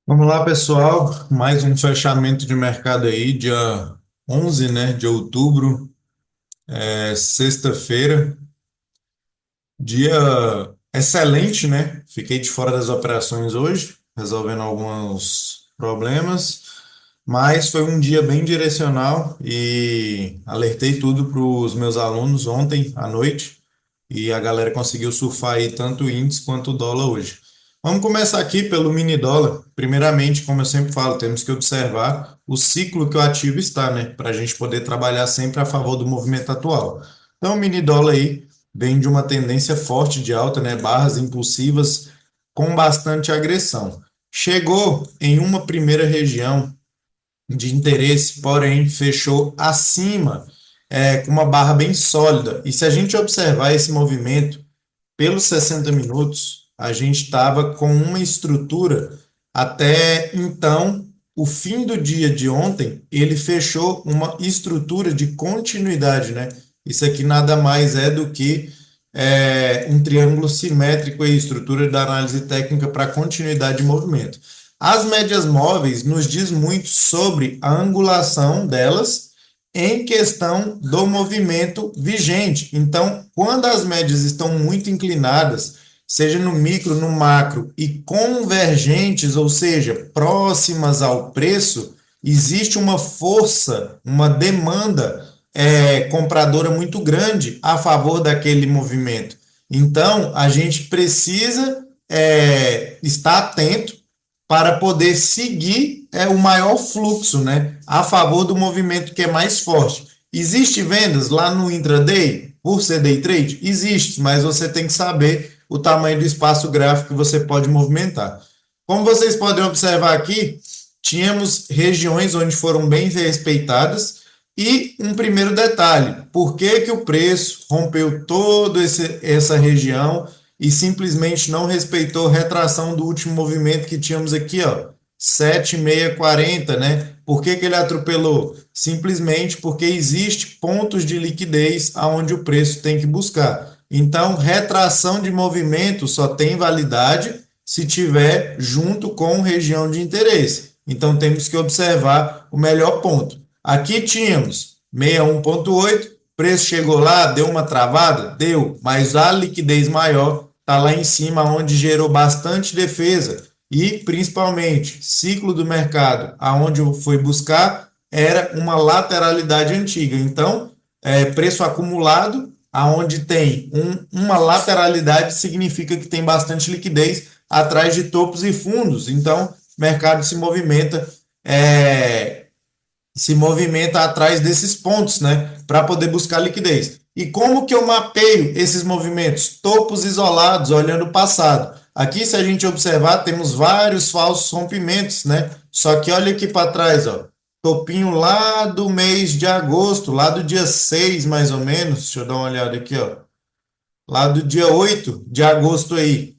Vamos lá, pessoal. Mais um fechamento de mercado aí, dia 11, né, de outubro, sexta-feira. Dia excelente, né? Fiquei de fora das operações hoje, resolvendo alguns problemas, mas foi um dia bem direcional e alertei tudo para os meus alunos ontem à noite e a galera conseguiu surfar aí tanto o índice quanto o dólar hoje. Vamos começar aqui pelo mini dólar. Primeiramente, como eu sempre falo, temos que observar o ciclo que o ativo está, né? Para a gente poder trabalhar sempre a favor do movimento atual. Então, o mini dólar aí vem de uma tendência forte de alta, né? Barras impulsivas com bastante agressão. Chegou em uma primeira região de interesse, porém fechou acima, com uma barra bem sólida. E se a gente observar esse movimento pelos 60 minutos, a gente estava com uma estrutura até então, o fim do dia de ontem, ele fechou uma estrutura de continuidade, né? Isso aqui nada mais é do que um triângulo simétrico e estrutura da análise técnica para continuidade de movimento. As médias móveis nos diz muito sobre a angulação delas em questão do movimento vigente. Então, quando as médias estão muito inclinadas, seja no micro, no macro, e convergentes, ou seja, próximas ao preço, existe uma força, uma demanda compradora muito grande a favor daquele movimento. Então, a gente precisa estar atento para poder seguir o maior fluxo, né, a favor do movimento que é mais forte. Existe vendas lá no intraday por ser day trade? Existe, mas você tem que saber o tamanho do espaço gráfico que você pode movimentar. Como vocês podem observar aqui, tínhamos regiões onde foram bem respeitadas e um primeiro detalhe, por que que o preço rompeu toda essa região e simplesmente não respeitou a retração do último movimento que tínhamos aqui, ó, 7,640, né? Por que que ele atropelou? Simplesmente porque existe pontos de liquidez aonde o preço tem que buscar. Então, retração de movimento só tem validade se tiver junto com região de interesse. Então, temos que observar o melhor ponto. Aqui tínhamos 61,8, preço chegou lá, deu uma travada? Deu, mas a liquidez maior está lá em cima, onde gerou bastante defesa e, principalmente, ciclo do mercado, aonde foi buscar, era uma lateralidade antiga. Então, preço acumulado, aonde tem uma lateralidade, significa que tem bastante liquidez atrás de topos e fundos. Então, o mercado se movimenta atrás desses pontos, né, para poder buscar liquidez. E como que eu mapeio esses movimentos? Topos isolados, olhando o passado. Aqui, se a gente observar, temos vários falsos rompimentos, né? Só que olha aqui para trás, ó. Topinho lá do mês de agosto, lá do dia 6, mais ou menos. Deixa eu dar uma olhada aqui, ó. Lá do dia 8 de agosto aí,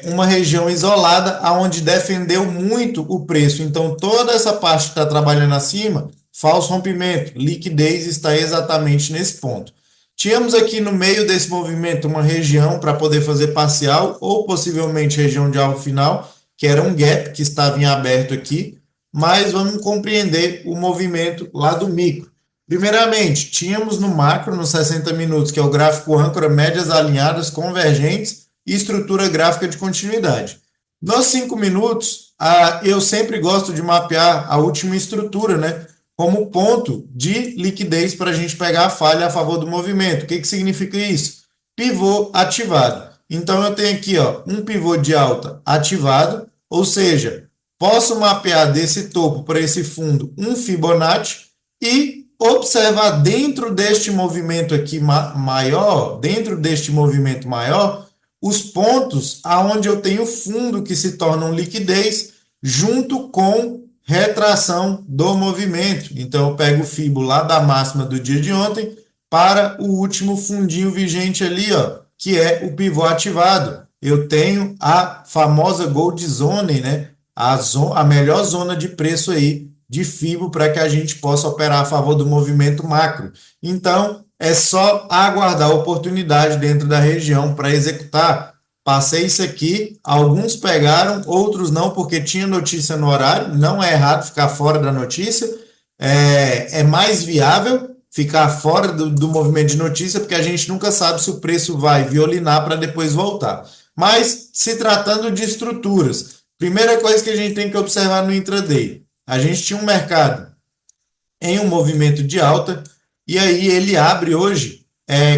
uma região isolada aonde defendeu muito o preço. Então, toda essa parte que está trabalhando acima, falso rompimento, liquidez está exatamente nesse ponto. Tínhamos aqui no meio desse movimento uma região para poder fazer parcial ou possivelmente região de alvo final, que era um gap que estava em aberto aqui, mas vamos compreender o movimento lá do micro. Primeiramente, tínhamos no macro, nos 60 minutos, que é o gráfico âncora, médias alinhadas, convergentes e estrutura gráfica de continuidade. Nos 5 minutos, eu sempre gosto de mapear a última estrutura, né? Como ponto de liquidez para a gente pegar a falha a favor do movimento. O que significa isso? Pivô ativado. Então, eu tenho aqui, ó, um pivô de alta ativado, ou seja, posso mapear desse topo para esse fundo um Fibonacci e observar dentro deste movimento aqui maior, dentro deste movimento maior, os pontos aonde eu tenho fundo que se tornam liquidez junto com retração do movimento. Então eu pego o Fibo lá da máxima do dia de ontem para o último fundinho vigente ali, ó, que é o pivô ativado. Eu tenho a famosa Gold Zone, né? A melhor zona de preço aí de FIBO para que a gente possa operar a favor do movimento macro. Então, é só aguardar a oportunidade dentro da região para executar passei isso aqui, alguns pegaram, outros não, porque tinha notícia no horário, não é errado ficar fora da notícia, é mais viável ficar fora do movimento de notícia, porque a gente nunca sabe se o preço vai violinar para depois voltar. Mas, se tratando de estruturas, primeira coisa que a gente tem que observar no intraday, a gente tinha um mercado em um movimento de alta, e aí ele abre hoje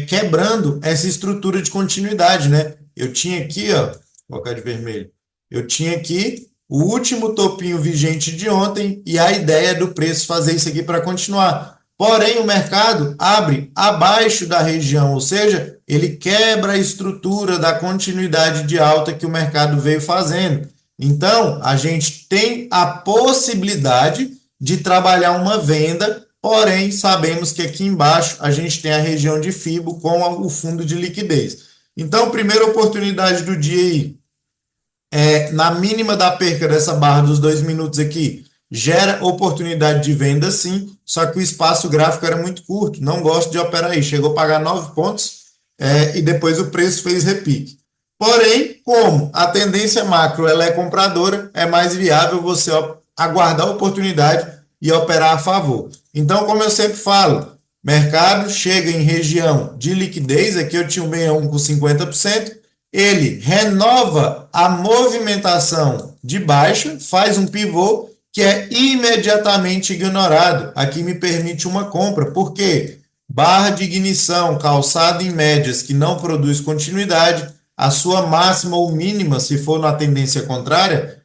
quebrando essa estrutura de continuidade, né? Eu tinha aqui, ó, vou colocar de vermelho, eu tinha aqui o último topinho vigente de ontem e a ideia do preço fazer isso aqui para continuar. Porém, o mercado abre abaixo da região, ou seja, ele quebra a estrutura da continuidade de alta que o mercado veio fazendo. Então, a gente tem a possibilidade de trabalhar uma venda, porém sabemos que aqui embaixo a gente tem a região de FIBO com o fundo de liquidez. Então, primeira oportunidade do dia aí, na mínima da perca dessa barra dos 2 minutos aqui, gera oportunidade de venda sim, só que o espaço gráfico era muito curto, não gosto de operar aí, chegou a pagar 9 pontos e depois o preço fez repique. Porém, como a tendência macro ela é compradora, é mais viável você aguardar a oportunidade e operar a favor. Então, como eu sempre falo, mercado chega em região de liquidez, aqui eu tinha um 61 com 50%, ele renova a movimentação de baixa, faz um pivô que é imediatamente ignorado. Aqui me permite uma compra, porque barra de ignição calçada em médias que não produz continuidade, a sua máxima ou mínima, se for na tendência contrária,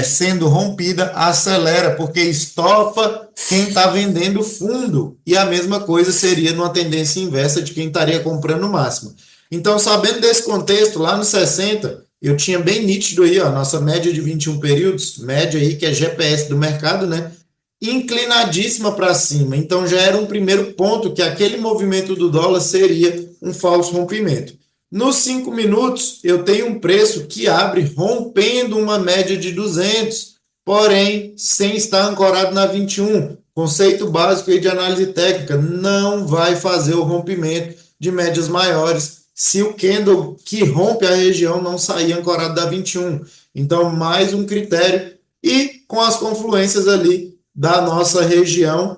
sendo rompida, acelera, porque estopa quem está vendendo fundo. E a mesma coisa seria numa tendência inversa de quem estaria comprando máxima. Então, sabendo desse contexto, lá no 60, eu tinha bem nítido aí, ó, nossa média de 21 períodos, média aí que é GPS do mercado, né? Inclinadíssima para cima. Então, já era um primeiro ponto que aquele movimento do dólar seria um falso rompimento. Nos 5 minutos, eu tenho um preço que abre rompendo uma média de 200, porém, sem estar ancorado na 21. Conceito básico aí de análise técnica, não vai fazer o rompimento de médias maiores se o candle que rompe a região não sair ancorado da 21. Então, mais um critério. E com as confluências ali da nossa região,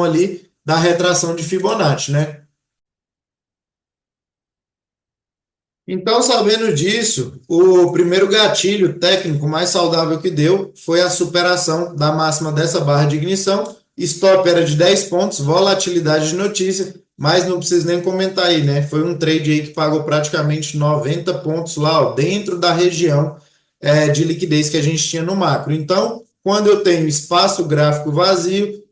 ali, da retração de Fibonacci, né? Então, sabendo disso, o primeiro gatilho técnico mais saudável que deu foi a superação da máxima dessa barra de ignição. Stop era de 10 pontos, volatilidade de notícia, mas não preciso nem comentar aí, né? Foi um trade aí que pagou praticamente 90 pontos lá, ó, dentro da região de liquidez que a gente tinha no macro. Então, quando eu tenho espaço gráfico vazio,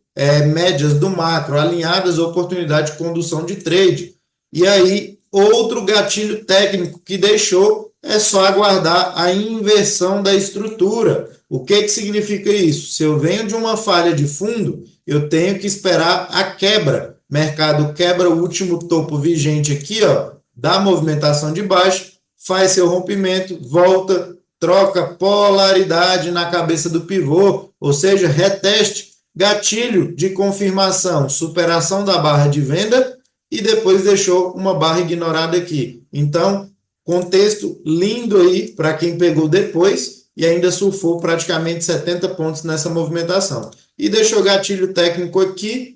médias do macro alinhadas, oportunidade de condução de trade. E aí, outro gatilho técnico que deixou é só aguardar a inversão da estrutura. O que significa isso? Se eu venho de uma falha de fundo, eu tenho que esperar a quebra. Mercado quebra o último topo vigente aqui, ó, da movimentação de baixo, faz seu rompimento, volta, troca polaridade na cabeça do pivô, ou seja, reteste, gatilho de confirmação, superação da barra de venda, e depois deixou uma barra ignorada aqui. Então, contexto lindo aí para quem pegou depois e ainda surfou praticamente 70 pontos nessa movimentação. E deixou gatilho técnico aqui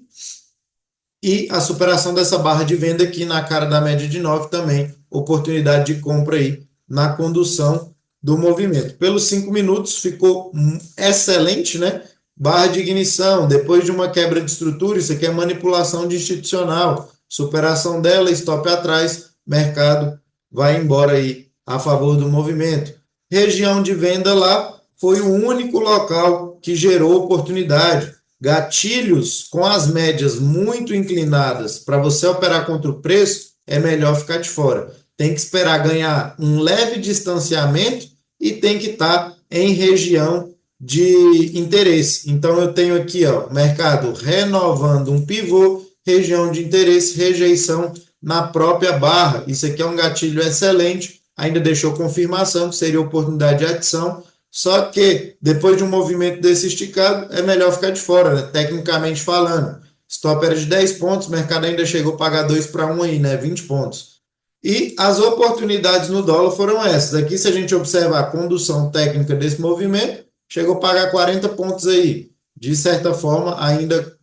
e a superação dessa barra de venda aqui na cara da média de 9 também, oportunidade de compra aí na condução do movimento. Pelos 5 minutos ficou excelente, né? Barra de ignição, depois de uma quebra de estrutura, isso aqui é manipulação de institucional, superação dela, stop atrás, mercado vai embora aí a favor do movimento. Região de venda lá foi o único local que gerou oportunidade. Gatilhos com as médias muito inclinadas para você operar contra o preço, é melhor ficar de fora. Tem que esperar ganhar um leve distanciamento e tem que estar em região de interesse. Então eu tenho aqui, ó, mercado renovando um pivô, região de interesse, rejeição na própria barra. Isso aqui é um gatilho excelente, ainda deixou confirmação que seria oportunidade de adição, só que depois de um movimento desse esticado, é melhor ficar de fora, né? Tecnicamente falando. Stop era de 10 pontos, o mercado ainda chegou a pagar 2 para 1 aí, né? 20 pontos. E as oportunidades no dólar foram essas. Aqui, se a gente observar a condução técnica desse movimento, chegou a pagar 40 pontos aí. De certa forma, ainda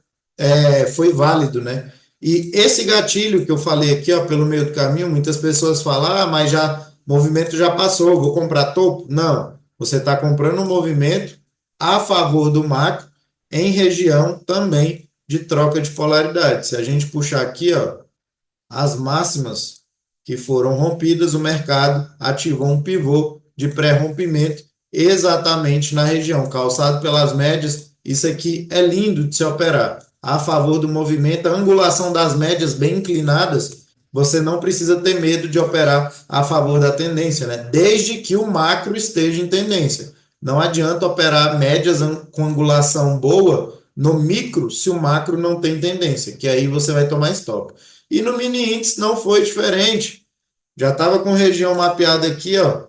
foi válido, né? E esse gatilho que eu falei aqui, ó, pelo meio do caminho, muitas pessoas falam, ah, mas já o movimento já passou, vou comprar topo. Não, você está comprando um movimento a favor do macro em região também de troca de polaridade. Se a gente puxar aqui, ó, as máximas que foram rompidas, o mercado ativou um pivô de pré-rompimento exatamente na região, calçado pelas médias. Isso aqui é lindo de se operar. A favor do movimento, a angulação das médias bem inclinadas, você não precisa ter medo de operar a favor da tendência, né? Desde que o macro esteja em tendência. Não adianta operar médias com angulação boa no micro se o macro não tem tendência, que aí você vai tomar stop. E no mini índice não foi diferente. Já estava com região mapeada aqui, ó.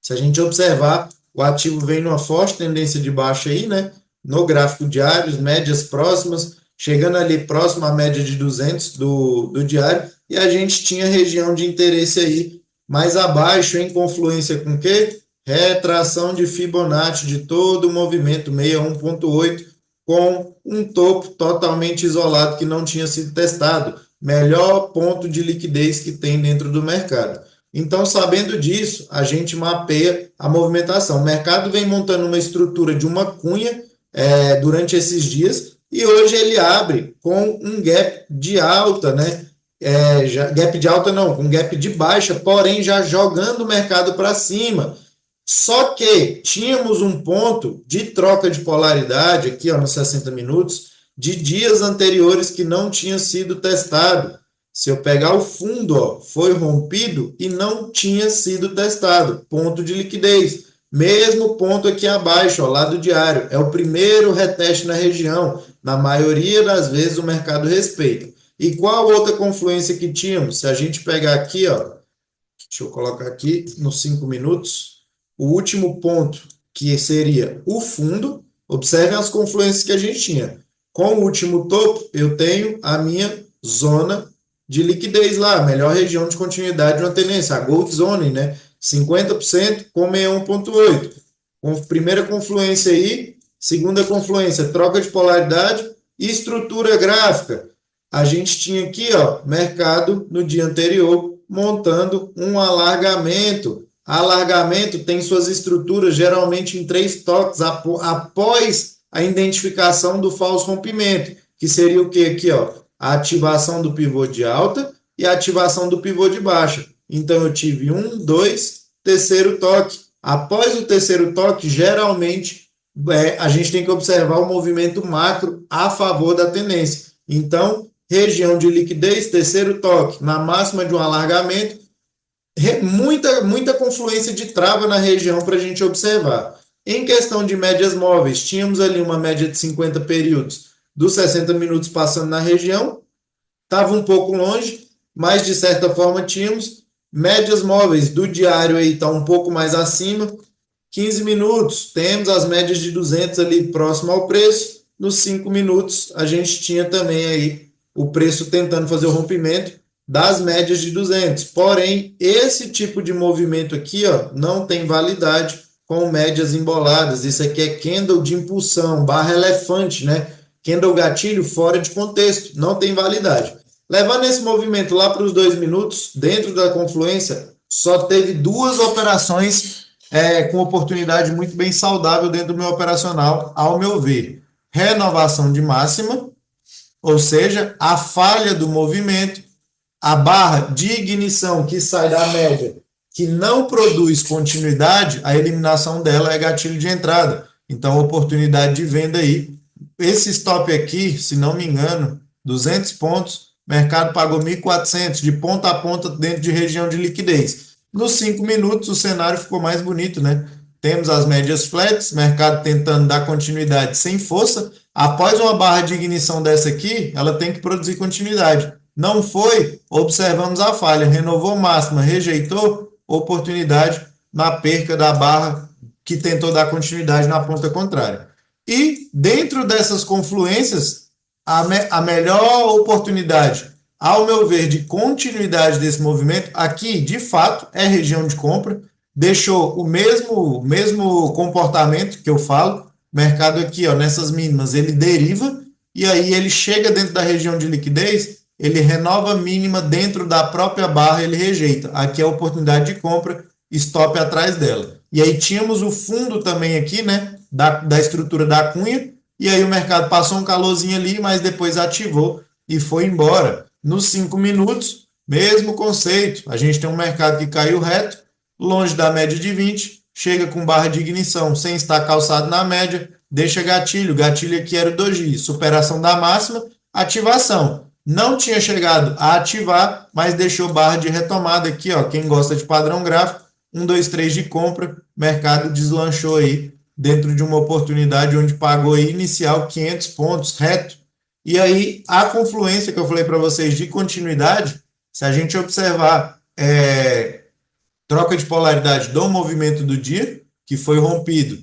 Se a gente observar, o ativo vem numa forte tendência de baixa aí, né? No gráfico diário, médias próximas, chegando ali próximo à média de 200 do diário, e a gente tinha região de interesse aí mais abaixo, em confluência com o quê? Retração de Fibonacci de todo o movimento 61.8, com um topo totalmente isolado que não tinha sido testado. Melhor ponto de liquidez que tem dentro do mercado. Então, sabendo disso, a gente mapeia a movimentação. O mercado vem montando uma estrutura de uma cunha durante esses dias e hoje ele abre com um gap de alta, né? Gap de alta não, com gap de baixa, porém já jogando o mercado para cima. Só que tínhamos um ponto de troca de polaridade aqui, ó, nos 60 minutos, de dias anteriores que não tinha sido testado. Se eu pegar o fundo, ó, foi rompido e não tinha sido testado. Ponto de liquidez. Mesmo ponto aqui abaixo, ó, lado diário. É o primeiro reteste na região. Na maioria das vezes o mercado respeita. E qual outra confluência que tínhamos? Se a gente pegar aqui, ó, deixa eu colocar aqui nos 5 minutos, o último ponto que seria o fundo. Observem as confluências que a gente tinha. Com o último topo, eu tenho a minha zona de liquidez lá, melhor região de continuidade de uma tendência, a Gold Zone, né? 50% com 61,8. Primeira confluência aí, segunda confluência, troca de polaridade e estrutura gráfica. A gente tinha aqui, ó, mercado no dia anterior montando um alargamento. Alargamento tem suas estruturas geralmente em 3 toques após a identificação do falso rompimento, que seria o que aqui, ó? A ativação do pivô de alta e a ativação do pivô de baixa. Então, eu tive 1, 2, terceiro toque. Após o terceiro toque, geralmente, a gente tem que observar o movimento macro a favor da tendência. Então, região de liquidez, terceiro toque, na máxima de um alargamento, muita confluência de trava na região para a gente observar. Em questão de médias móveis, tínhamos ali uma média de 50 períodos dos 60 minutos passando na região, estava um pouco longe, mas de certa forma tínhamos médias móveis do diário aí está um pouco mais acima, 15 minutos, temos as médias de 200 ali próximo ao preço, nos 5 minutos a gente tinha também aí o preço tentando fazer o rompimento das médias de 200, porém esse tipo de movimento aqui, ó, não tem validade com médias emboladas, isso aqui é candle de impulsão, barra elefante, né? Candle gatilho fora de contexto, não tem validade. Levando esse movimento lá para os 2 minutos, dentro da confluência, só teve 2 operações com oportunidade muito bem saudável dentro do meu operacional, ao meu ver. Renovação de máxima, ou seja, a falha do movimento, a barra de ignição que sai da média, que não produz continuidade, a eliminação dela é gatilho de entrada. Então, oportunidade de venda aí. Esse stop aqui, se não me engano, 200 pontos, mercado pagou 1.400 de ponta a ponta dentro de região de liquidez. Nos 5 minutos, o cenário ficou mais bonito, né? Temos as médias flats, mercado tentando dar continuidade sem força. Após uma barra de ignição dessa aqui, ela tem que produzir continuidade. Não foi, observamos a falha, renovou máxima, rejeitou, oportunidade na perca da barra que tentou dar continuidade na ponta contrária. E dentro dessas confluências, a melhor oportunidade ao meu ver, de continuidade desse movimento, aqui, de fato, é região de compra, deixou o mesmo comportamento que eu falo, mercado aqui, ó, nessas mínimas, ele deriva, e aí ele chega dentro da região de liquidez, ele renova a mínima dentro da própria barra, ele rejeita. Aqui é a oportunidade de compra, stop atrás dela. E aí tínhamos o fundo também aqui, né, da estrutura da cunha, e aí o mercado passou um calorzinho ali, mas depois ativou e foi embora. Nos 5 minutos, mesmo conceito. A gente tem um mercado que caiu reto, longe da média de 20, chega com barra de ignição sem estar calçado na média, deixa gatilho. Gatilho aqui era o doji, superação da máxima, ativação. Não tinha chegado a ativar, mas deixou barra de retomada aqui, ó. Quem gosta de padrão gráfico, 1, 2, 3 de compra, mercado deslanchou aí dentro de uma oportunidade onde pagou aí inicial 500 pontos reto. E aí, a confluência que eu falei para vocês de continuidade, se a gente observar troca de polaridade do movimento do dia, que foi rompido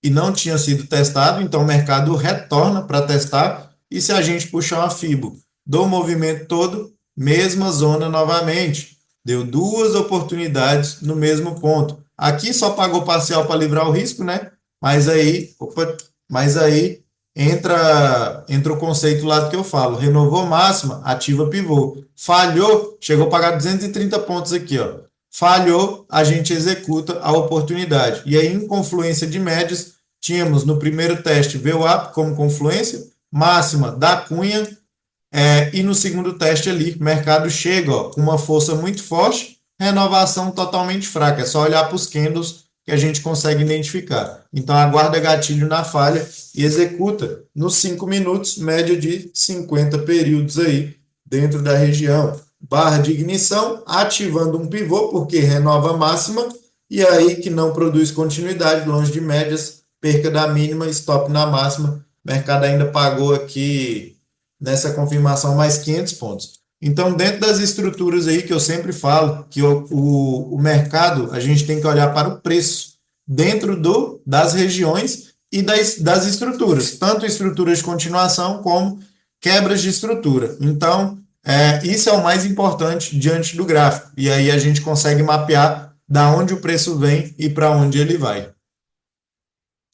e não tinha sido testado, então o mercado retorna para testar. E se a gente puxar uma FIBO do movimento todo, mesma zona novamente. Deu duas oportunidades no mesmo ponto. Aqui só pagou parcial para livrar o risco, né? Mas aí entra o conceito lá do que eu falo. Renovou máxima, ativa pivô. Falhou, chegou a pagar 230 pontos aqui, ó. Falhou, a gente executa a oportunidade. E aí, em confluência de médias, tínhamos no primeiro teste VWAP como confluência, máxima da cunha, e no segundo teste ali, o mercado chega ó, com uma força muito forte, renovação totalmente fraca. É só olhar para os candles que a gente consegue identificar. Então, aguarda gatilho na falha e executa nos 5 minutos, média de 50 períodos aí dentro da região. Barra de ignição, ativando um pivô, porque renova a máxima, e aí que não produz continuidade, longe de médias, perca da mínima, stop na máxima. O mercado ainda pagou aqui nessa confirmação mais 500 pontos. Então, dentro das estruturas aí que eu sempre falo, que o mercado, a gente tem que olhar para o preço dentro das regiões e das estruturas, tanto estruturas de continuação como quebras de estrutura. Então, isso é o mais importante diante do gráfico. E aí a gente consegue mapear da onde o preço vem e para onde ele vai.